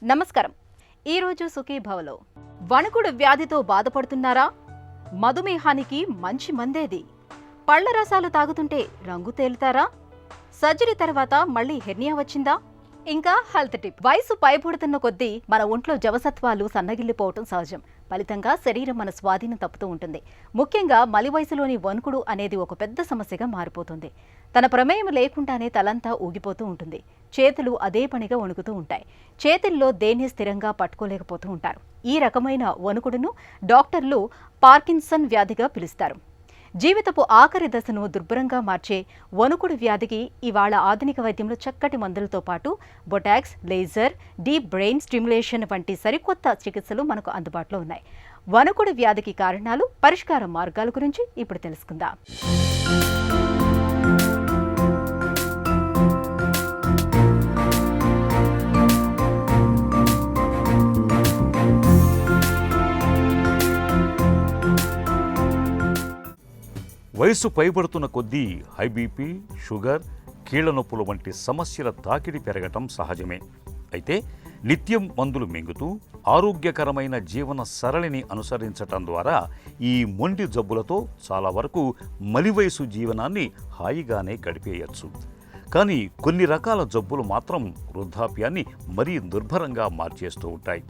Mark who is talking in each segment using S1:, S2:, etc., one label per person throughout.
S1: నమస్కారం. ఈరోజు సుఖీభవలో వణుకుడు వ్యాధితో బాధపడుతున్నారా? మధుమేహానికి మంచి మందేది. పళ్ల రసాలు తాగుతుంటే రంగు తేలుతారా? సర్జరీ తర్వాత మళ్ళీ హెర్నియా వచ్చిందా? ఇంకా హెల్త్ టిప్. వయసు పైబడుతున్న కొద్దీ మన ఒంట్లో జవసత్వాలు సన్నగిల్లిపోవటం సహజం. ఫలితంగా శరీరం మన స్వాధీనం తప్పుతూ ఉంటుంది. ముఖ్యంగా మలి వయసులోని వణుకుడు అనేది ఒక పెద్ద సమస్యగా మారిపోతుంది. తన ప్రమేయం లేకుండానే తలంతా ఊగిపోతూ ఉంటుంది. చేతులు అదే పనిగా వణుకుతూ ఉంటాయి. చేతుల్లో దేన్ని స్థిరంగా పట్టుకోలేకపోతూ ఉంటారు. ఈ రకమైన వణుకుడును డాక్టర్లు పార్కిన్సన్ వ్యాధిగా పిలుస్తారు. జీవితపు ఆఖరి దశను దుర్భరంగా మార్చే వణుకుడు వ్యాధికి ఇవాళ ఆధునిక వైద్యంలో చక్కటి మందులతో పాటు Botox, laser, deep brain stimulation వంటి సరికొత్త చికిత్సలు మనకు అందుబాటులో ఉన్నాయి. వణుకుడు వ్యాధికి కారణాలు, పరిష్కార మార్గాల గురించి ఇప్పుడు తెలుసుకుందాం.
S2: వయసు పైబడుతున్న కొద్దీ హై బీపీ, షుగర్, కీళ్ల నొప్పులు వంటి సమస్యల తాకిడి పెరగటం సహజమే. అయితే నిత్యం మందులు మింగుతూ ఆరోగ్యకరమైన జీవన సరళిని అనుసరించటం ద్వారా ఈ మొండి జబ్బులతో చాలా వరకు మలి వయసు జీవనాన్ని హాయిగానే గడిపేయచ్చు. కానీ కొన్ని రకాల జబ్బులు మాత్రం వృద్ధాప్యాన్ని మరీ దుర్భరంగా మార్చేస్తూ ఉంటాయి.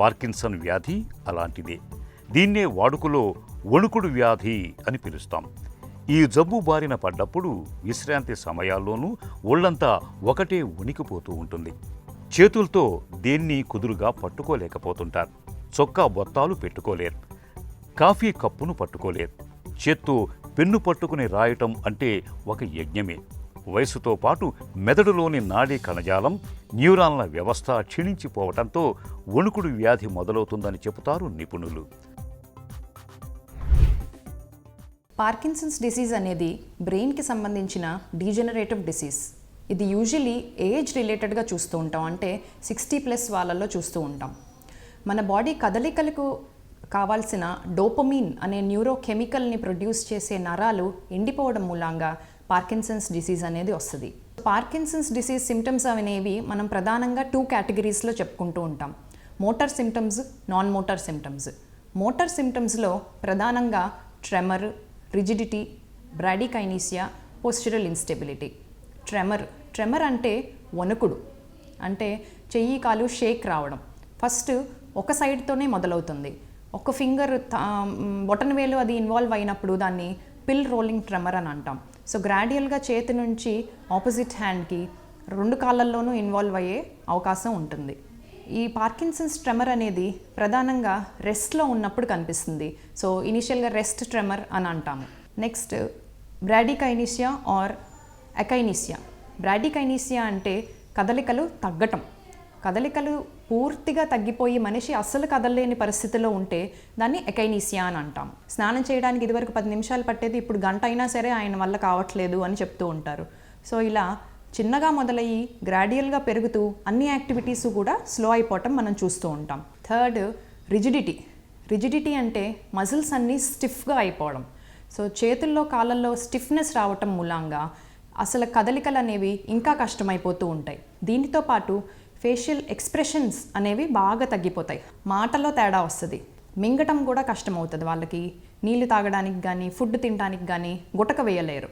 S2: పార్కిన్సన్ వ్యాధి అలాంటిదే. దీన్నే వాడుకలో వణుకుడు వ్యాధి అని పిలుస్తాం. ఈ జబ్బు బారిన పడ్డప్పుడు విశ్రాంతి సమయాల్లోనూ ఒళ్లంతా ఒకటే వణికిపోతూ ఉంటుంది. చేతులతో దేన్ని కుదురుగా పట్టుకోలేకపోతుంటారు. చొక్కా బొత్తాలు పెట్టుకోలేరు. కాఫీ కప్పును పట్టుకోలేరు. చేత్తో పెన్ను పట్టుకుని రాయటం అంటే ఒక యజ్ఞమే. వయసుతో పాటు మెదడులోని నాడీ కణజాలం, న్యూరాన్ల వ్యవస్థ క్షీణించిపోవటంతో వణుకుడు వ్యాధి మొదలవుతుందని చెబుతారు నిపుణులు.
S3: పార్కిన్సన్స్ డిసీజ్ అనేది బ్రెయిన్కి సంబంధించిన డీజనరేటివ్ డిసీజ్. ఇది యూజువలీ ఏజ్ రిలేటెడ్గా చూస్తూ ఉంటాం, అంటే 60+ వాళ్ళల్లో చూస్తూ ఉంటాం. మన బాడీ కదలికలకు కావాల్సిన డోపమీన్ అనే న్యూరో కెమికల్ని ప్రొడ్యూస్ చేసే నరాలు ఎండిపోవడం మూలంగా పార్కిన్సన్స్ డిసీజ్ అనేది వస్తుంది. పార్కిన్సన్స్ డిసీజ్ సిమ్టమ్స్ అనేవి మనం ప్రధానంగా 2 కేటగిరీస్లో చెప్పుకుంటూ ఉంటాం: motor symptoms, non motor symptoms. Motor సిమ్టమ్స్లో ప్రధానంగా tremor, rigidity, bradykinesia, postural instability. Tremor అంటే వణుకుడు, అంటే చెయ్యి కాలు షేక్ రావడం. ఫస్ట్ ఒక సైడ్తోనే మొదలవుతుంది. ఒక ఫింగర్ బొటన్ వేలు అది ఇన్వాల్వ్ అయినప్పుడు దాన్ని పిల్ రోలింగ్ ట్రెమర్ అని అంటాం. సో గ్రాడ్యువల్గా చేతి నుంచి ఆపోజిట్ హ్యాండ్కి 2 కాళ్ళల్లోనూ ఇన్వాల్వ్ అయ్యే అవకాశం ఉంటుంది. ఈ పార్కిన్సన్స్ ట్రెమర్ అనేది ప్రధానంగా రెస్ట్లో ఉన్నప్పుడు కనిపిస్తుంది. సో ఇనిషియల్గా రెస్ట్ ట్రెమర్ అని అంటాము. Next బ్రాడీకైనీసియా are ఎకైనీసియా. బ్రాడీకైనీసియా అంటే కదలికలు తగ్గటం. కదలికలు పూర్తిగా తగ్గిపోయి మనిషి అస్సలు కదలలేని పరిస్థితిలో ఉంటే దాన్ని ఎకైనీసియా అని అంటాం. స్నానం చేయడానికి ఇదివరకు 10 నిమిషాలు పట్టేది ఇప్పుడు గంట అయినా సరే ఆయన వల్ల కావట్లేదు అని చెప్తూ ఉంటారు. సో ఇలా చిన్నగా మొదలయ్యి గ్రాడ్యువల్గా పెరుగుతూ అన్ని యాక్టివిటీస్ కూడా స్లో అయిపోవటం మనం చూస్తూ ఉంటాం. థర్డ్ రిజిడిటీ అంటే మజిల్స్ అన్నీ స్టిఫ్గా అయిపోవడం. సో చేతుల్లో కాళ్ళల్లో స్టిఫ్నెస్ రావటం మూలంగా అసలు కదలికలు అనేవి ఇంకా కష్టమైపోతూ ఉంటాయి. దీనితో పాటు ఫేషియల్ ఎక్స్ప్రెషన్స్ అనేవి బాగా తగ్గిపోతాయి. మాటలో తేడా వస్తుంది. మింగటం కూడా కష్టమవుతుంది వాళ్ళకి. నీళ్లు తాగడానికి కానీ ఫుడ్ తినడానికి కానీ గుటక వేయలేరు.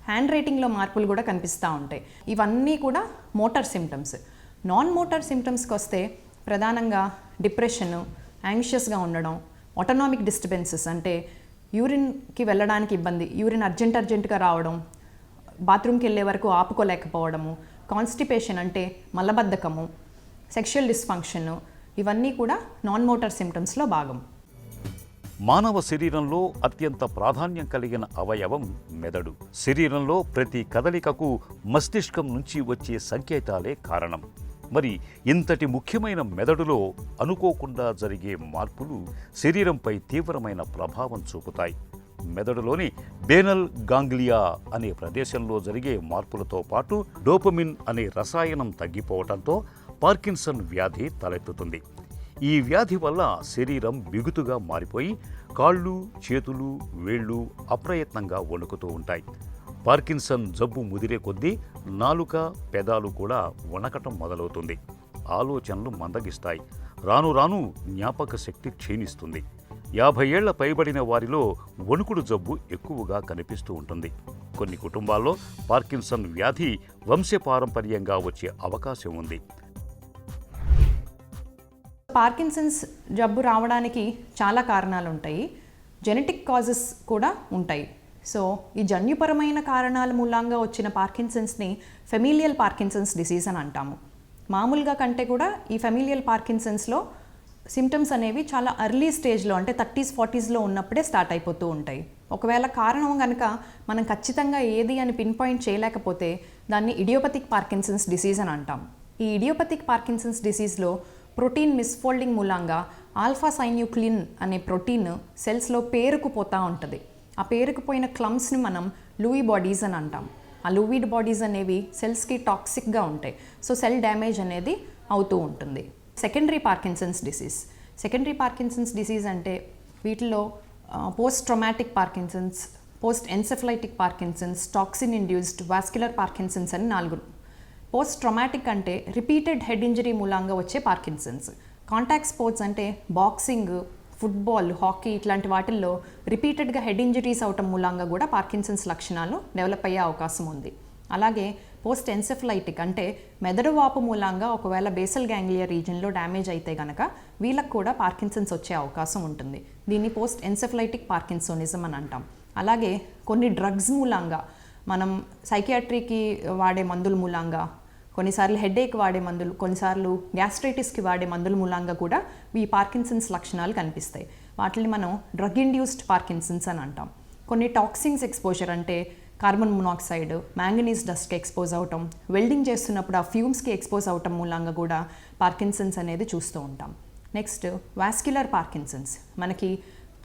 S3: హ్యాండ్ రైటింగ్లో మార్పులు కూడా కనిపిస్తూ ఉంటాయి. ఇవన్నీ కూడా మోటార్ సిమ్టమ్స్. నాన్ మోటార్ సిమ్టమ్స్కి వస్తే ప్రధానంగా డిప్రెషను, యాంగ్షియస్గా ఉండడం, ఆటోనామిక్ డిస్టర్బెన్సెస్ అంటే యూరిన్కి వెళ్ళడానికి ఇబ్బంది, యూరిన్ అర్జెంటుగా రావడం, బాత్రూమ్కి వెళ్ళే వరకు ఆపుకోలేకపోవడము, కాన్స్టిపేషన్ అంటే మలబద్ధకము, సెక్షువల్ డిస్ఫంక్షను, ఇవన్నీ కూడా నాన్ మోటార్ సిమ్టమ్స్లో భాగం.
S2: మానవ శరీరంలో అత్యంత ప్రాధాన్యం కలిగిన అవయవం మెదడు. శరీరంలో ప్రతి కదలికకు మస్తిష్కం నుంచి వచ్చే సంకేతాలే కారణం. మరి ఇంతటి ముఖ్యమైన మెదడులో అనుకోకుండా జరిగే మార్పులు శరీరంపై తీవ్రమైన ప్రభావం చూపుతాయి. మెదడులోని బేనల్ గాంగ్లియా అనే ప్రదేశంలో జరిగే మార్పులతో పాటు డోపమిన్ అనే రసాయనం తగ్గిపోవడంతో పార్కిన్సన్ వ్యాధి తలెత్తుతుంది. ఈ వ్యాధి వల్ల శరీరం బిగుతుగా మారిపోయి కాళ్ళు, చేతులు, వేళ్ళు అప్రయత్నంగా వణుకుతూ ఉంటాయి. పార్కిన్సన్ జబ్బు ముదిరే కొద్దీ నాలుక, పెదాలు కూడా వణకటం మొదలవుతుంది. ఆలోచనలు మందగిస్తాయి. రాను రాను జ్ఞాపక శక్తి క్షీణిస్తుంది. 50 ఏళ్ల పైబడిన వారిలో వణుకుడు జబ్బు ఎక్కువగా కనిపిస్తూ ఉంటుంది. కొన్ని కుటుంబాల్లో పార్కిన్సన్ వ్యాధి వంశపారంపర్యంగా వచ్చే అవకాశం ఉంది.
S3: పార్కిన్సన్స్ జబ్బు రావడానికి చాలా కారణాలు ఉంటాయి. జెనెటిక్ కాజెస్ కూడా ఉంటాయి. సో ఈ జన్యుపరమైన కారణాల మూలంగా వచ్చిన పార్కిన్సన్స్ని ఫెమిలియల్ పార్కిన్సన్స్ డిసీజ్ అని అంటాము. మామూలుగా కంటే కూడా ఈ ఫెమిలియల్ పార్కిన్సన్స్లో సిమ్టమ్స్ అనేవి చాలా ఎర్లీ స్టేజ్లో, అంటే 30s 40sలో ఉన్నప్పుడే స్టార్ట్ అయిపోతూ ఉంటాయి. ఒకవేళ కారణం కనుక మనం ఖచ్చితంగా ఏది అని పిన్ పాయింట్ చేయలేకపోతే దాన్ని ఇడియోపతిక్ పార్కిన్సన్స్ డిసీజ్ అని అంటాం. ఈ ఇడియోపతిక్ పార్కిన్సన్స్ డిసీజ్లో ప్రోటీన్ మిస్ఫోల్డింగ్ మూలంగా ఆల్ఫా సైన్యూక్లిన్ అనే ప్రోటీన్ సెల్స్లో పేరుకుపోతూ ఉంటుంది. ఆ పేరుకుపోయిన క్లమ్స్ని మనం లూయి బాడీస్ అని అంటాం. ఆ లూయి బాడీస్ అనేవి సెల్స్కి టాక్సిక్గా ఉంటాయి. సో సెల్ డ్యామేజ్ అనేది అవుతూ ఉంటుంది. Secondary Parkinson's disease. Secondary Parkinson's disease అంటే వీటిలో post traumatic Parkinson's, post encephalitic Parkinson's, toxin induced vascular Parkinson's అని 4. పోస్ట్ ట్రామాటిక్ అంటే రిపీటెడ్ హెడ్ ఇంజరీ మూలంగా వచ్చే పార్కిన్సన్స్. కాంటాక్ట్ స్పోర్ట్స్ అంటే బాక్సింగ్, ఫుట్బాల్, హాకీ ఇట్లాంటి వాటిల్లో రిపీటెడ్గా హెడ్ ఇంజరీస్ అవటం మూలంగా కూడా పార్కిన్సన్స్ లక్షణాలు డెవలప్ అయ్యే అవకాశం ఉంది. అలాగే పోస్ట్ ఎన్సెఫలైటిక్ అంటే మెదడు వాపు మూలంగా ఒకవేళ బేసల్ గ్యాంగ్లియా రీజన్లో డ్యామేజ్ అయితే కనుక వీళ్ళకు కూడా పార్కిన్సన్స్ వచ్చే అవకాశం ఉంటుంది. దీన్ని పోస్ట్ ఎన్సెఫలైటిక్ పార్కిన్సోనిజం అని అంటాం. అలాగే కొన్ని డ్రగ్స్ మూలంగా, మనం సైకియాట్రీకి వాడే మందుల మూలంగా, కొన్నిసార్లు హెడేక్ వాడే మందులు, కొన్నిసార్లు గ్యాస్ట్రైటిస్కి వాడే మందుల మూలంగా కూడా ఈ పార్కిన్సన్స్ లక్షణాలు కనిపిస్తాయి. వాటిని మనం డ్రగ్ ఇండ్యూస్డ్ పార్కిన్సన్స్ అని అంటాం. కొన్ని టాక్సిన్స్ ఎక్స్పోజర్ అంటే కార్బన్ మొనాక్సైడ్, మ్యాంగనీస్ డస్ట్కి ఎక్స్పోజ్ అవటం, వెల్డింగ్ చేస్తున్నప్పుడు ఆ ఫ్యూమ్స్కి ఎక్స్పోజ్ అవటం మూలంగా కూడా పార్కిన్సన్స్ అనేది చూస్తూ ఉంటాం. Next vascular Parkinson's. మనకి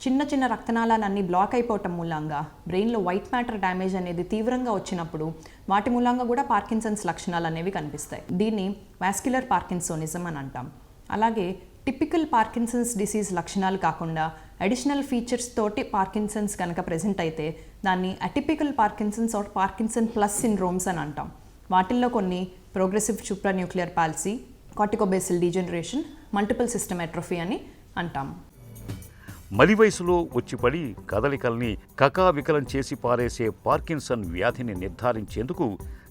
S3: చిన్న చిన్న రక్తనాళాలన్నీ బ్లాక్ అయిపోవటం మూలంగా బ్రెయిన్లో వైట్ మ్యాటర్ డ్యామేజ్ అనేది తీవ్రంగా వచ్చినప్పుడు వాటి మూలంగా కూడా పార్కిన్సన్స్ లక్షణాలు అనేవి కనిపిస్తాయి. దీన్ని వాస్క్యులర్ పార్కిన్సోనిజం అని అంటాం. అలాగే టిపికల్ పార్కిన్సన్స్ డిసీజ్ లక్షణాలు కాకుండా అడిషనల్ ఫీచర్స్ తోటి పార్కిన్సన్స్ కనుక ప్రెజెంట్ అయితే దాన్ని atypical Parkinson's or Parkinson plus syndromes అని అంటాం. వాటిల్లో కొన్ని progressive supranuclear palsy, corticobasal degeneration, multiple system atrophy అని అంటాం.
S2: మలి వయసులో వచ్చిపడి కదలికల్ని కకావికలం చేసి పారేసే పార్కిన్సన్ వ్యాధిని నిర్ధారించేందుకు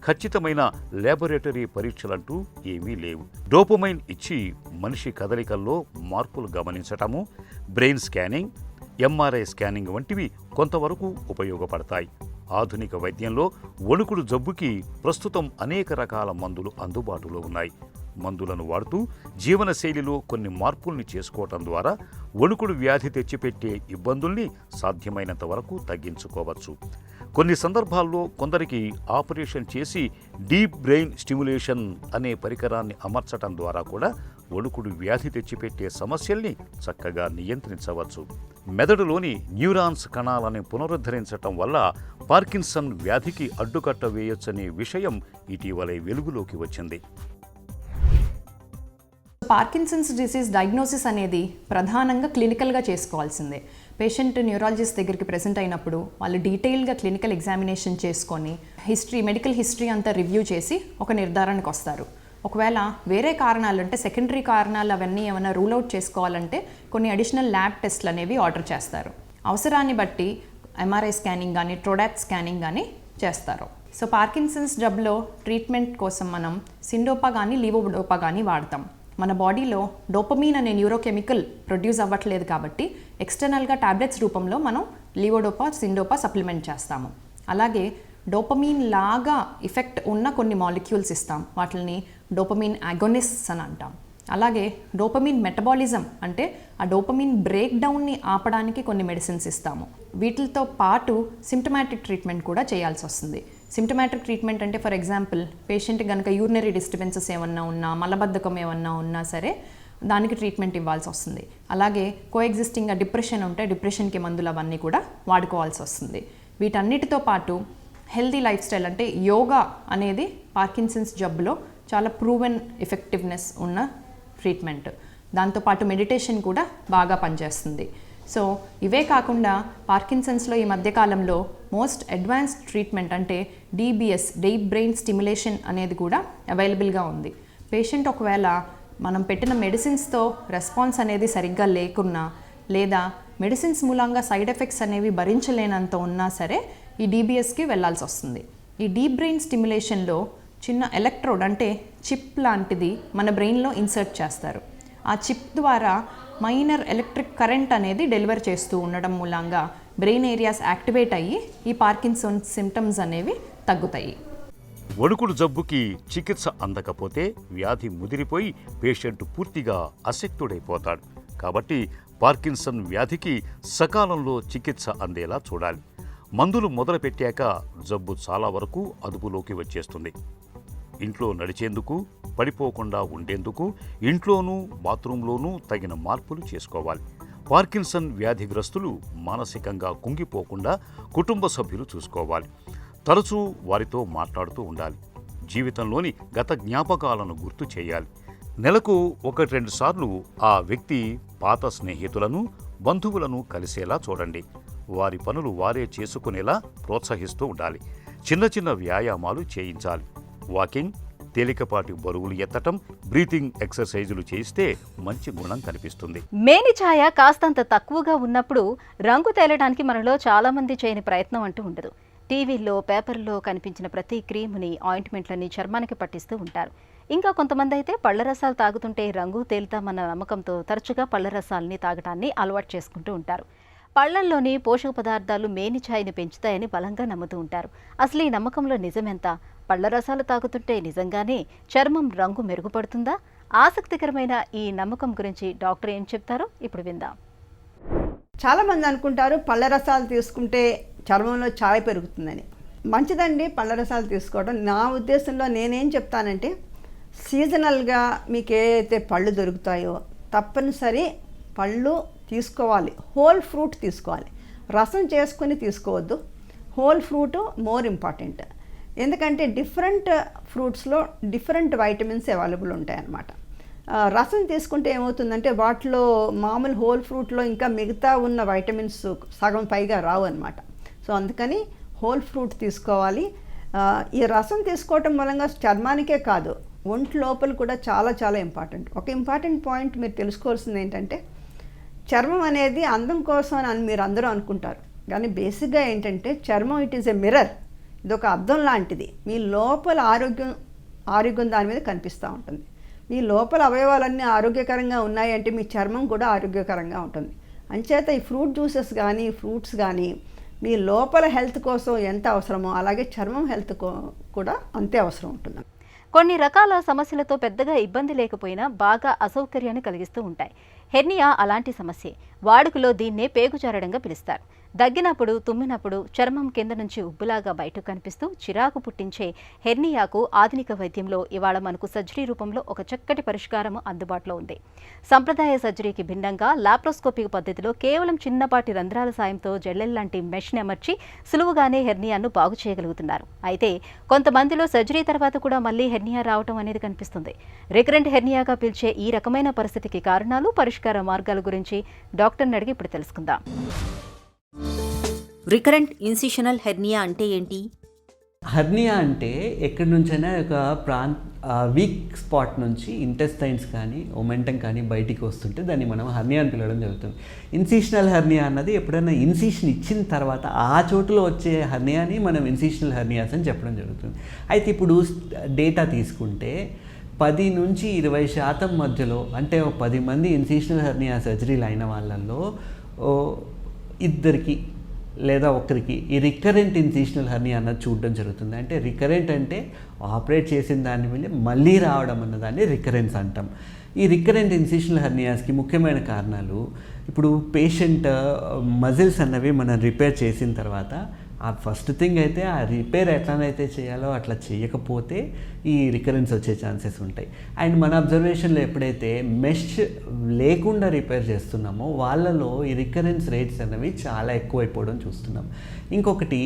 S2: ఖచ్చితమైన ల్యాబొరేటరీ పరీక్షలంటూ ఏమీ లేవు. డోపమైన్ ఇచ్చి మనిషి కదలికల్లో మార్పులు గమనించటము, బ్రెయిన్ స్కానింగ్, ఎంఆర్ఐ స్కానింగ్ వంటివి కొంతవరకు ఉపయోగపడతాయి. ఆధునిక వైద్యంలో వణుకుడు జబ్బుకి ప్రస్తుతం అనేక రకాల మందులు అందుబాటులో ఉన్నాయి. మందులను వాడుతూ జీవనశైలిలో కొన్ని మార్పుల్ని చేసుకోవటం ద్వారా వణుకుడు వ్యాధి తెచ్చిపెట్టే ఇబ్బందుల్ని సాధ్యమైనంత వరకు తగ్గించుకోవచ్చు. కొన్ని సందర్భాల్లో కొందరికి ఆపరేషన్ చేసి డీప్ బ్రెయిన్ స్టిమ్యులేషన్ అనే పరికరాన్ని అమర్చటం ద్వారా కూడా వణుకుడు వ్యాధి తెచ్చిపెట్టే సమస్యల్ని చక్కగా నియంత్రించవచ్చు. మెదడులోని న్యూరాన్స్ కణాలని పునరుద్ధరించటం వల్ల పార్కిన్సన్ వ్యాధికి అడ్డుకట్ట వేయొచ్చనే విషయం ఇటీవలే వెలుగులోకి వచ్చింది.
S3: పార్కిన్సన్స్ డిసీజ్ డయాగ్నోసిస్ అనేది ప్రధానంగా క్లినికల్గా చేసుకోవాల్సిందే. పేషెంట్ న్యూరాలజిస్ట్ దగ్గరికి ప్రెజెంట్ అయినప్పుడు వాళ్ళు డీటెయిల్గా క్లినికల్ ఎగ్జామినేషన్ చేసుకొని మెడికల్ హిస్టరీ అంతా రివ్యూ చేసి ఒక నిర్ధారణకు వస్తారు. ఒకవేళ వేరే కారణాలు అంటే సెకండరీ కారణాలు అవన్నీ ఏమైనా రూల్ అవుట్ చేసుకోవాలంటే కొన్ని అడిషనల్ ల్యాబ్ టెస్ట్లు అనేవి ఆర్డర్ చేస్తారు. అవసరాన్ని బట్టి ఎంఆర్ఐ స్కానింగ్ కానీ ట్రోడాట్ స్కానింగ్ కానీ చేస్తారు. సో పార్కిన్సన్స్ జబ్బులో ట్రీట్మెంట్ కోసం మనం సిండోపా కానీ లీవోడోపా కానీ వాడతాం. మన బాడీలో డోపమీన్ అనే న్యూరోకెమికల్ ప్రొడ్యూస్ అవ్వట్లేదు కాబట్టి ఎక్స్టర్నల్గా టాబ్లెట్స్ రూపంలో మనం లీవోడోపా, సిండోపా సప్లిమెంట్ చేస్తాము. అలాగే డోపమీన్ లాగా ఎఫెక్ట్ ఉన్న కొన్ని మాలిక్యూల్స్ ఇస్తాం. వాటిని డోపమీన్ అగోనిస్ట్స్ అని అంటాం. అలాగే డోపమీన్ మెటబాలిజం అంటే ఆ డోపమీన్ బ్రేక్ డౌన్ని ఆపడానికి కొన్ని మెడిసిన్స్ ఇస్తాము. వీటితో పాటు సిమ్టమాటిక్ ట్రీట్మెంట్ కూడా చేయాల్సి వస్తుంది. సిమ్టమాటిక్ ట్రీట్మెంట్ అంటే ఫర్ ఎగ్జాంపుల్ పేషెంట్ కనుక యూరినరీ డిస్టర్బెన్సెస్ ఏమన్నా ఉన్నా, మలబద్ధకం ఏమన్నా ఉన్నా సరే దానికి ట్రీట్మెంట్ ఇవ్వాల్సి వస్తుంది. అలాగే కోఎగ్జిస్టింగ్గా డిప్రెషన్ ఉంటే డిప్రెషన్కి మందులు అవన్నీ కూడా వాడుకోవాల్సి వస్తుంది. వీటన్నిటితో పాటు హెల్దీ లైఫ్ స్టైల్ అంటే యోగా అనేది పార్కిన్సన్స్ జబ్బులో చాలా ప్రూవెన్ ఎఫెక్టివ్నెస్ ఉన్న ట్రీట్మెంట్. దాంతోపాటు మెడిటేషన్ కూడా బాగా పనిచేస్తుంది. సో ఇవే కాకుండా పార్కిన్సన్స్లో ఈ మధ్యకాలంలో మోస్ట్ అడ్వాన్స్డ్ ట్రీట్మెంట్ అంటే డీబీఎస్, డీప్ బ్రెయిన్ స్టిమ్యులేషన్ అనేది కూడా అవైలబుల్గా ఉంది. పేషెంట్ ఒకవేళ మనం పెట్టిన మెడిసిన్స్తో రెస్పాన్స్ అనేది సరిగ్గా లేకున్నా లేదా మెడిసిన్స్ మూలంగా సైడ్ ఎఫెక్ట్స్ అనేవి భరించలేనంత ఉన్నా సరే ఈ DBSకి వెళ్ళాల్సి వస్తుంది. ఈ డీప్ బ్రెయిన్ స్టిమ్యులేషన్లో చిన్న ఎలక్ట్రోడ్ అంటే చిప్ లాంటిది మన బ్రెయిన్లో ఇన్సర్ట్ చేస్తారు. ఆ చిప్ ద్వారా మైనర్ ఎలక్ట్రిక్ కరెంట్ అనేది డెలివర్ చేస్తూ ఉండడం మూలంగా బ్రెయిన్ ఏరియాస్ యాక్టివేట్ అయ్యి ఈ పార్కిన్సన్స్ సిమ్టమ్స్ అనేవి తగ్గుతాయి.
S2: వణుకుడు జబ్బుకి చికిత్స అందకపోతే వ్యాధి ముదిరిపోయి పేషెంట్ పూర్తిగా అశక్తుడైపోతాడు. కాబట్టి పార్కిన్సన్ వ్యాధికి సకాలంలో చికిత్స అందేలా చూడాలి. మందులు మొదలుపెట్టాక జబ్బు చాలా వరకు అదుపులోకి వచ్చేస్తుంది. ఇంట్లో నడిచేందుకు, పడిపోకుండా ఉండేందుకు ఇంట్లోనూ బాత్రూంలోనూ తగిన మార్పులు చేసుకోవాలి. పార్కిన్సన్ వ్యాధిగ్రస్తులు మానసికంగా కుంగిపోకుండా కుటుంబ సభ్యులు చూసుకోవాలి. తరచూ వారితో మాట్లాడుతూ ఉండాలి. జీవితంలోని గత జ్ఞాపకాలను గుర్తు చేయాలి. నెలకు 1-2 సార్లు ఆ వ్యక్తి పాత స్నేహితులను, బంధువులను కలిసేలా చూడండి. వారి పనులు వారే చేసుకునేలా ప్రోత్సహిస్తూ ఉండాలి. చిన్న చిన్న వ్యాయామాలు చేయించాలి. వాకింగ్, తేలికపాటి బరువులు ఎత్తటం, బ్రీతింగ్ ఎక్సర్సైజులు చేయిస్తే మంచి గుణం కనిపిస్తుంది.
S1: మేని ఛాయ కాస్తంత తక్కువగా ఉన్నప్పుడు రంగు తేలడానికి మనలో చాలామంది చేయని ప్రయత్నం అంటూ ఉండదు. టీవీల్లో, పేపర్లో కనిపించిన ప్రతి క్రీముని, ఆయింట్మెంట్లని చర్మానికి పట్టిస్తూ ఉంటారు. ఇంకా కొంతమంది అయితే పళ్ల రసాలు తాగుతుంటే రంగు తేలుతామన్న నమ్మకంతో తరచుగా పళ్ల రసాలని తాగటాన్ని అలవాటు చేసుకుంటూ ఉంటారు. పళ్లల్లోని పోషక పదార్థాలు మేని ఛాయని పెంచుతాయని బలంగా నమ్ముతూ ఉంటారు. అసలు ఈ నమ్మకంలో నిజమెంత? పళ్ల రసాలు తాగుతుంటే నిజంగానే చర్మం రంగు మెరుగుపడుతుందా? ఆసక్తికరమైన ఈ నమ్మకం గురించి డాక్టర్ ఏం చెప్తారో ఇప్పుడు విందాం.
S4: చాలామంది అనుకుంటారు పళ్ళ రసాలు తీసుకుంటే చర్మంలో ఛాయ పెరుగుతుందని. మంచిదండి పళ్ళ రసాలు తీసుకోవడం. నా ఉద్దేశంలో నేనేం చెప్తానంటే, సీజనల్గా మీకు ఏదైతే పళ్ళు దొరుకుతాయో తప్పనిసరి పళ్ళు తీసుకోవాలి. హోల్ ఫ్రూట్ తీసుకోవాలి. రసం చేసుకుని తీసుకోవద్దు. Whole fruit more important. ఎందుకంటే డిఫరెంట్ ఫ్రూట్స్లో డిఫరెంట్ వైటమిన్స్ అవైలబుల్ ఉంటాయన్నమాట. రసం తీసుకుంటే ఏమవుతుందంటే వాటిలో మామూలు హోల్ ఫ్రూట్లో ఇంకా మిగతా ఉన్న వైటమిన్స్ సగం పైగా రావు అనమాట. సో అందుకని హోల్ ఫ్రూట్ తీసుకోవాలి. ఈ రసం తీసుకోవటం మూలంగా చర్మానికే కాదు, ఒంటి లోపల కూడా చాలా చాలా ఇంపార్టెంట్. ఒక ఇంపార్టెంట్ పాయింట్ మీరు తెలుసుకోవాల్సింది ఏంటంటే, చర్మం అనేది అందం కోసం అని మీరు అందరూ అనుకుంటారు, కానీ బేసిక్గా ఏంటంటే చర్మం ఇట్ ఈజ్ ఎ మిర్రర్. ఇది ఒక అద్దం లాంటిది. మీ లోపల ఆరోగ్యం దాని మీద కనిపిస్తూ ఉంటుంది. మీ లోపల అవయవాలన్నీ ఆరోగ్యకరంగా ఉన్నాయంటే మీ చర్మం కూడా ఆరోగ్యకరంగా ఉంటుంది. అంచేత ఈ ఫ్రూట్ జ్యూసెస్ కానీ ఫ్రూట్స్ కానీ మీ లోపల హెల్త్ కోసం ఎంత అవసరమో అలాగే చర్మం హెల్త్ కూడా అంతే అవసరం ఉంటుంది.
S1: కొన్ని రకాల సమస్యలతో పెద్దగా ఇబ్బంది లేకపోయినా బాగా అసౌకర్యాన్ని కలిగిస్తూ ఉంటాయి. హెర్నియా అలాంటి సమస్యే. వాడుకలో దీన్నే పేగుజారడంగా పిలుస్తారు. దగ్గినప్పుడు, తుమ్మినప్పుడు చర్మం కింద నుంచి ఉబ్బులాగా బయటకు కనిపిస్తూ చిరాకు పుట్టించే హెర్నియాకు ఆధునిక వైద్యంలో ఇవాళ మనకు సర్జరీ రూపంలో ఒక చక్కటి పరిష్కారం అందుబాటులో ఉంది. సంప్రదాయ సర్జరీకి భిన్నంగా లాప్రోస్కోపిక్ పద్ధతిలో కేవలం చిన్నపాటి రంధ్రాల సాయంతో జెల్లెల్లాంటి మెష్ని అమర్చి సులువుగానే హెర్నియాను బాగు చేయగలుగుతున్నారు. అయితే కొంతమందిలో సర్జరీ తర్వాత కూడా మళ్లీ హెర్నియా రావటం అనేది కనిపిస్తుంది. రికరెంట్ హెర్నియాగా పిలిచే ఈ రకమైన పరిస్థితికి కారణాలు, పరిష్కార మార్గాల గురించి డాక్టర్ని అడిగి ఇప్పుడు తెలుసుకుందాం.
S5: రికరెంట్ ఇన్సిషనల్ హెర్నియా అంటే ఏంటి?
S6: హెర్నియా అంటే ఎక్కడి నుంచైనా ఒక వీక్ స్పాట్ నుంచి ఇంటెస్టైన్స్ కానీ ఒమెంటం కానీ బయటికి వస్తుంటే దాన్ని మనం హెర్నియా అని పిలవడం జరుగుతుంది. ఇన్సిషనల్ హెర్నియా అన్నది ఎప్పుడైనా ఇన్సిషన్ ఇచ్చిన తర్వాత ఆ చోటులో వచ్చే హెర్నియాని మనం ఇన్సిషనల్ హెర్నియాస్ అని చెప్పడం జరుగుతుంది. అయితే ఇప్పుడు డేటా తీసుకుంటే 10 నుంచి 20% మధ్యలో, అంటే 10 మంది ఇన్సిషనల్ హెర్నియా సర్జరీలు అయిన వాళ్ళల్లో 2 లేదా 1 ఈ రికరెంట్ ఇన్సిషనల్ హెర్నియా అన్నది చూడడం జరుగుతుంది. అంటే రికరెంట్ అంటే ఆపరేట్ చేసిన దాని మీద మళ్ళీ రావడం అన్నదాన్ని రికరెన్స్ అంటాం. ఈ రికరెంట్ ఇన్సిషనల్ హెర్నియాస్కి ముఖ్యమైన కారణాలు, ఇప్పుడు పేషెంట్ మజిల్స్ అన్నవి మనం రిపేర్ చేసిన తర్వాత ఆ ఫస్ట్ థింగ్ అయితే ఆ రిపేర్ ఎట్లనైతే చేయాలో అట్లా చేయకపోతే ఈ రికరెన్స్ వచ్చే ఛాన్సెస్ ఉంటాయి. అండ్ మన అబ్జర్వేషన్లో ఎప్పుడైతే మెష్ లేకుండా రిపేర్ చేస్తున్నామో వాళ్ళలో ఈ రికరెన్స్ రేట్స్ అనేవి చాలా ఎక్కువైపోవడం చూస్తున్నాం. ఇంకొకటి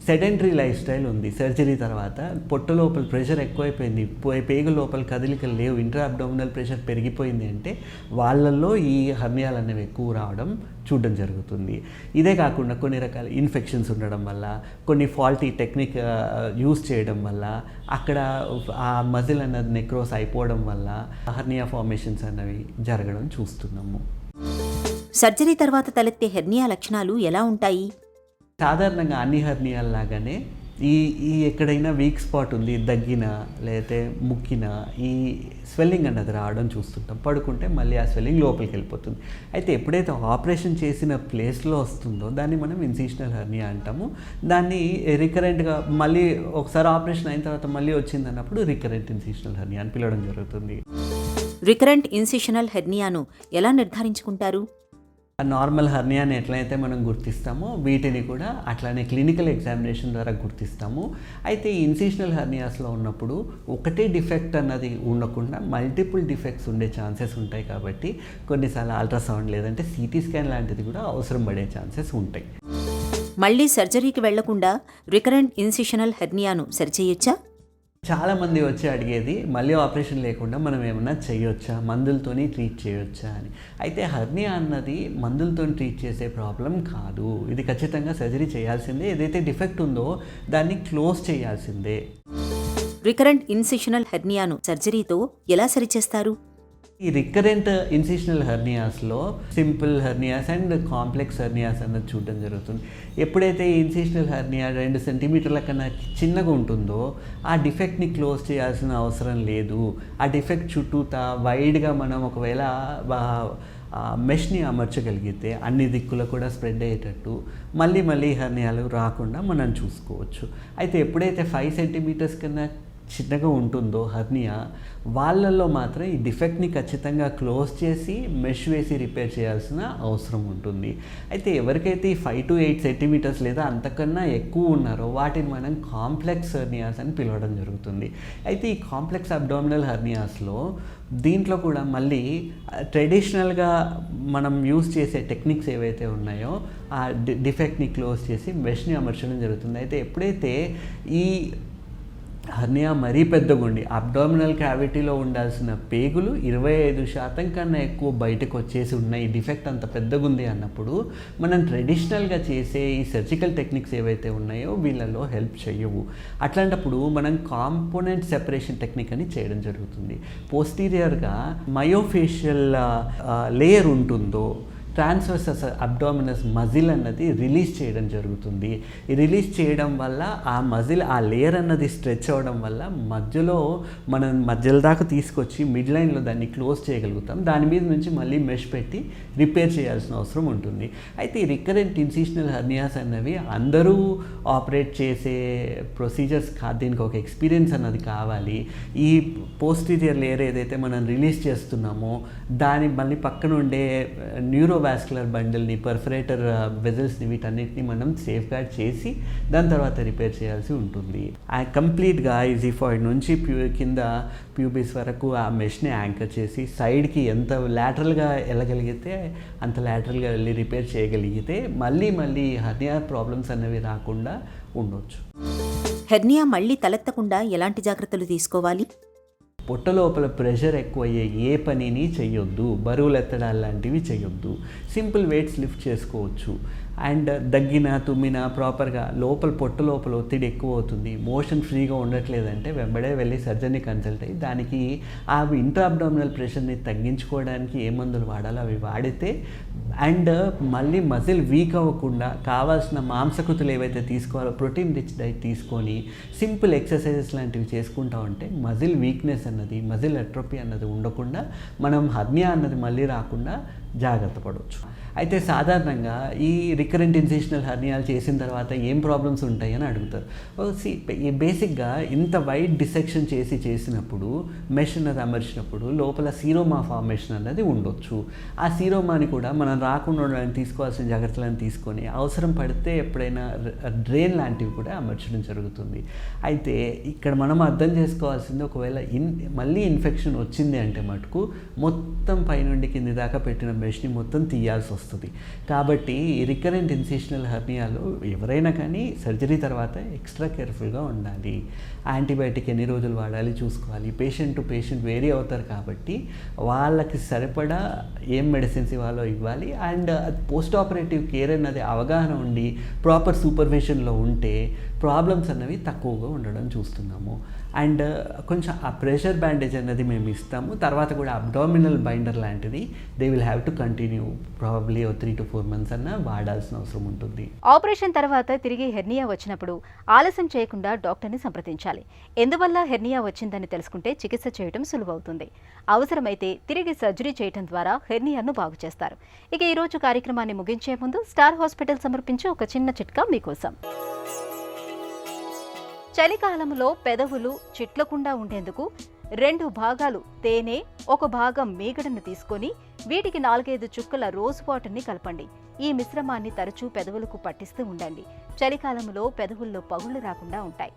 S6: సెడెంటరీ లైఫ్ స్టైల్ ఉంది. సర్జరీ తర్వాత పొట్ట లోపల ప్రెషర్ ఎక్కువైపోయింది, పేగు లోపల కదలికలు లేవు, ఇంట్రా అబ్డామినల్ ప్రెషర్ పెరిగిపోయింది అంటే వాళ్ళల్లో ఈ హర్నియాలు అనేవి ఎక్కువ రావడం చూడడం జరుగుతుంది. ఇదే కాకుండా కొన్ని రకాల ఇన్ఫెక్షన్స్ ఉండడం వల్ల, కొన్ని ఫాల్టీ టెక్నిక్ యూస్ చేయడం వల్ల, అక్కడ ఆ మజిల్ అన్నది నెక్రోస్ అయిపోవడం వల్ల హర్నియా ఫార్మేషన్స్ అన్నవి జరగడం చూస్తున్నాము.
S5: సర్జరీ తర్వాత తలెత్తే హెర్నియా లక్షణాలు ఎలా ఉంటాయి?
S6: సాధారణంగా అన్ని హర్నియాల లాగానే ఈ ఎక్కడైనా వీక్ స్పాట్ ఉంది, దగ్గిన లేకపోతే ముక్కిన ఈ స్వెల్లింగ్ అన్నది రావడం చూస్తుంటాం. పడుకుంటే మళ్ళీ ఆ స్వెల్లింగ్ లోపలికి వెళ్ళిపోతుంది. అయితే ఎప్పుడైతే ఆపరేషన్ చేసిన ప్లేస్లో వస్తుందో దాన్ని మనం ఇన్సిషనల్ హెర్నియా అంటాము. దాన్ని రికరెంట్గా మళ్ళీ ఒకసారి ఆపరేషన్ అయిన తర్వాత మళ్ళీ వచ్చింది అన్నప్పుడు రికరెంట్ ఇన్సిషనల్ హెర్నియా అని పిలవడం జరుగుతుంది.
S5: రికరెంట్ ఇన్సిషనల్ హెర్నియాను ఎలా నిర్ధారించుకుంటారు?
S6: నార్మల్ హర్నియాని ఎట్లయితే మనం గుర్తిస్తామో వీటిని కూడా అట్లానే క్లినికల్ ఎగ్జామినేషన్ ద్వారా గుర్తిస్తాము. అయితే ఈ ఇన్సిషనల్ హర్నియాస్లో ఉన్నప్పుడు ఒకటే డిఫెక్ట్ అన్నది ఉండకుండా మల్టిపుల్ డిఫెక్ట్స్ ఉండే ఛాన్సెస్ ఉంటాయి. కాబట్టి కొన్నిసార్లు అల్ట్రాసౌండ్ లేదంటే సిటీ స్కాన్ లాంటిది కూడా అవసరం పడే ఛాన్సెస్ ఉంటాయి.
S5: మళ్ళీ సర్జరీకి వెళ్లకుండా రికరెంట్ ఇన్సిషనల్ హెర్నియాను సరిచేయొచ్చా?
S6: చాలామంది వచ్చి అడిగేది మళ్ళీ ఆపరేషన్ లేకుండా మనం ఏమన్నా చేయొచ్చా, మందులతోని ట్రీట్ చేయొచ్చా అని. అయితే హర్నియా అన్నది మందులతో ట్రీట్ చేసే ప్రాబ్లం కాదు. ఇది ఖచ్చితంగా సర్జరీ చేయాల్సిందే. ఏదైతే డిఫెక్ట్ ఉందో దాన్ని క్లోజ్ చేయాల్సిందే.
S5: రికరెంట్ ఇన్సిషనల్ హెర్నియాను సర్జరీతో ఎలా సరిచేస్తారు?
S6: ఈ రికరెంట్ ఇన్సిషనల్ హెర్నియాస్లో simple hernias and complex hernias అన్నది చూడడం జరుగుతుంది. ఎప్పుడైతే ఈ ఇన్సిషనల్ హెర్నియా 2 సెంటీమీటర్ల కన్నా చిన్నగా ఉంటుందో ఆ డిఫెక్ట్ని క్లోజ్ చేయాల్సిన అవసరం లేదు. ఆ డిఫెక్ట్ చుట్టూతా వైడ్గా మనం ఒకవేళ మెష్ని అమర్చగలిగితే అన్ని దిక్కులు కూడా స్ప్రెడ్ అయ్యేటట్టు మళ్ళీ హెర్నియాలు రాకుండా మనం చూసుకోవచ్చు. అయితే ఎప్పుడైతే 5 సెంటీమీటర్స్ కన్నా చిన్నగా ఉంటుందో హర్నియా వాళ్ళల్లో మాత్రం ఈ డిఫెక్ట్ని ఖచ్చితంగా క్లోజ్ చేసి మెష్ వేసి రిపేర్ చేయాల్సిన అవసరం ఉంటుంది. అయితే ఎవరికైతే ఈ 5 to 8 సెంటీమీటర్స్ లేదా అంతకన్నా ఎక్కువ ఉన్నారో వాటిని మనం కాంప్లెక్స్ హెర్నియాస్ అని పిలవడం జరుగుతుంది. అయితే ఈ కాంప్లెక్స్ అబ్డామినల్ హెర్నియాస్లో దీంట్లో కూడా మళ్ళీ ట్రెడిషనల్గా మనం యూస్ చేసే టెక్నిక్స్ ఏవైతే ఉన్నాయో ఆ డిఫెక్ట్ని క్లోజ్ చేసి మెష్ని అమర్చడం జరుగుతుంది. అయితే ఎప్పుడైతే ఈ హర్నియా మరీ పెద్దగుండి అబ్డామినల్ క్యావిటీలో ఉండాల్సిన పేగులు 25% కన్నా ఎక్కువ బయటకు వచ్చేసి ఉన్నాయి, డిఫెక్ట్ అంత పెద్దగుంది అన్నప్పుడు మనం ట్రెడిషనల్గా చేసే ఈ సర్జికల్ టెక్నిక్స్ ఏవైతే ఉన్నాయో వీళ్ళలో హెల్ప్ చేయవు. అట్లాంటప్పుడు మనం కాంపోనెంట్ సెపరేషన్ టెక్నిక్ అని చేయడం జరుగుతుంది. పోస్టీరియర్గా మయోఫేషియల్ లేయర్ ఉంటుందో ట్రాన్స్వర్సస్ అబ్డామినస్ మజిల్ అన్నది రిలీజ్ చేయడం జరుగుతుంది. ఈ రిలీజ్ చేయడం వల్ల ఆ మజిల్ ఆ లేయర్ అన్నది స్ట్రెచ్ అవ్వడం వల్ల మధ్యలో మనం మధ్యలో దాకా తీసుకొచ్చి మిడ్ లైన్లో దాన్ని క్లోజ్ చేయగలుగుతాం. దాని మీద నుంచి మళ్ళీ మెష్ పెట్టి రిపేర్ చేయాల్సిన అవసరం ఉంటుంది. అయితే ఈ రికరెంట్ ఇన్సిషనల్ హెర్నియాస్ అన్నవి అందరూ ఆపరేట్ చేసే ప్రొసీజర్స్ కాదు. దీనికి ఒక ఎక్స్పీరియన్స్ అన్నది కావాలి. ఈ పోస్టీరియర్ లేయర్ ఏదైతే మనం రిలీజ్ చేస్తున్నామో దాని మళ్ళీ పక్కన ఉండే న్యూరోవాస్కులర్ బండిల్ని, పర్ఫరేటర్ వెజల్స్ని వీటన్నిటిని మనం సేఫ్ గార్డ్ చేసి దాని తర్వాత రిపేర్ చేయాల్సి ఉంటుంది. కంప్లీట్గా ఈజీఫాయిడ్ నుంచి కింద ప్యూబిస్ వరకు ఆ మెష్ని యాంకర్ చేసి సైడ్కి ఎంత లాటరల్గా వెళ్ళగలిగితే అంత లాటరల్గా వెళ్ళి రిపేర్ చేయగలిగితే మళ్ళీ హర్నియా ప్రాబ్లమ్స్ అనేవి రాకుండా ఉండొచ్చు.
S5: హెర్నియా మళ్ళీ తలెత్తకుండా ఎలాంటి జాగ్రత్తలు తీసుకోవాలి?
S6: పొట్ట లోపల ప్రెషర్ ఎక్కువయ్యే ఏ పనిని చేయొద్దు, బరువులు ఎత్తడాలు లాంటివి చేయొద్దు. సింపుల్ వెయిట్స్ లిఫ్ట్ చేసుకోవచ్చు. అండ్ దగ్గిన తుమ్మిన ప్రాపర్గా పొట్ట లోపల ఒత్తిడి ఎక్కువ అవుతుంది, మోషన్ ఫ్రీగా ఉండట్లేదంటే వెంబడే వెళ్ళి సర్జన్ని కన్సల్ట్ అయ్యి దానికి ఆ ఇంట్రాబ్డామినల్ ప్రెషర్ని తగ్గించుకోవడానికి ఏ మందులు వాడాలో అవి వాడితే అండ్ మళ్ళీ మజిల్ వీక్ అవ్వకుండా కావాల్సిన మాంసకృతులు ఏవైతే తీసుకోవాలో ప్రోటీన్ రిచ్ డైట్ తీసుకొని సింపుల్ ఎక్సర్సైజెస్ లాంటివి చేసుకుంటా ఉంటే మజిల్ వీక్నెస్ అన్నది, మజిల్ అట్రోపీ అన్నది ఉండకుండా మనం హర్నియా అన్నది మళ్ళీ రాకుండా జాగ్రత్త పడవచ్చు. అయితే సాధారణంగా ఈ రికరెంట్ ఇన్సిషనల్ హర్నియాలు చేసిన తర్వాత ఏం ప్రాబ్లమ్స్ ఉంటాయి అని అడుగుతారు. బేసిక్గా ఇంత వైడ్ డిసెక్షన్ చేసినప్పుడు మెష్ అన్నది అమర్చినప్పుడు లోపల సీరోమా ఫార్మేషన్ అన్నది ఉండొచ్చు. ఆ సీరోమాని కూడా మనం రాకుండా ఉండడానికి తీసుకోవాల్సిన జాగ్రత్తలను తీసుకొని అవసరం పడితే ఎప్పుడైనా డ్రైన్ లాంటివి కూడా అమర్చడం జరుగుతుంది. అయితే ఇక్కడ మనం అర్థం చేసుకోవాల్సింది ఒకవేళ మళ్ళీ ఇన్ఫెక్షన్ వచ్చింది అంటే మటుకు మొత్తం పైనుండి కింది దాకా పెట్టిన మెష్ని మొత్తం తీయాల్సి వస్తుంది. కాబట్టి రికరెంట్ ఇన్సిషనల్ హెర్నియాలో ఎవరైనా కానీ సర్జరీ తర్వాత ఎక్స్ట్రా కేర్ఫుల్గా ఉండాలి. యాంటీబయాటిక్ ఎన్ని రోజులు వాడాలి చూసుకోవాలి. పేషెంట్ టు పేషెంట్ వేరీ అవుతారు కాబట్టి వాళ్ళకి సరిపడా ఏం మెడిసిన్స్ ఇవ్వాలో ఇవ్వాలి. అండ్ పోస్ట్ ఆపరేటివ్ కేర్ అన్నది అవగాహన ఉండి ప్రాపర్ సూపర్విజన్లో ఉంటే ప్రాబ్లమ్స్ అన్నవి తక్కువగా ఉండడం చూస్తున్నాము. అండ్ కొంచెం ఆ ప్రెషర్ బ్యాండేజ్ అన్నది మేము ఇస్తాము. తర్వాత కూడా అబ్డామినల్ బైండర్ లాంటిది they will have to continue probably 3 to 4 months అన్న వాడాల్సిన అవసరం ఉంటుంది.
S1: ఆపరేషన్ తర్వాత తిరిగి హెర్నియా వచ్చినప్పుడు ఆలస్యం చేయకుండా డాక్టర్ని సంప్రదించాలి. ఎందువల్ల హెర్నియా వచ్చిందని తెలుసుకుంటే చికిత్స చేయడం సులువవుతుంది. అవసరమైతే తిరిగి సర్జరీ చేయడం ద్వారా హెర్నియాను బాగు చేస్తారు. ఇక ఈరోజు కార్యక్రమాన్ని ముగించే ముందు స్టార్ హాస్పిటల్ సమర్పించే ఒక చిన్న చిట్కా మీకోసం. చలికాలంలో పెదవులు చిట్లకుండా ఉండేందుకు 2 భాగాలు తేనె, 1 భాగం మీగడను తీసుకొని వీటికి 4-5 చుక్కల రోజ్ వాటర్ని కలపండి. ఈ మిశ్రమాన్ని తరచూ పెదవులకు పట్టిస్తూ ఉండండి. చలికాలంలో పెదవుల్లో పగుళ్లు రాకుండా ఉంటాయి.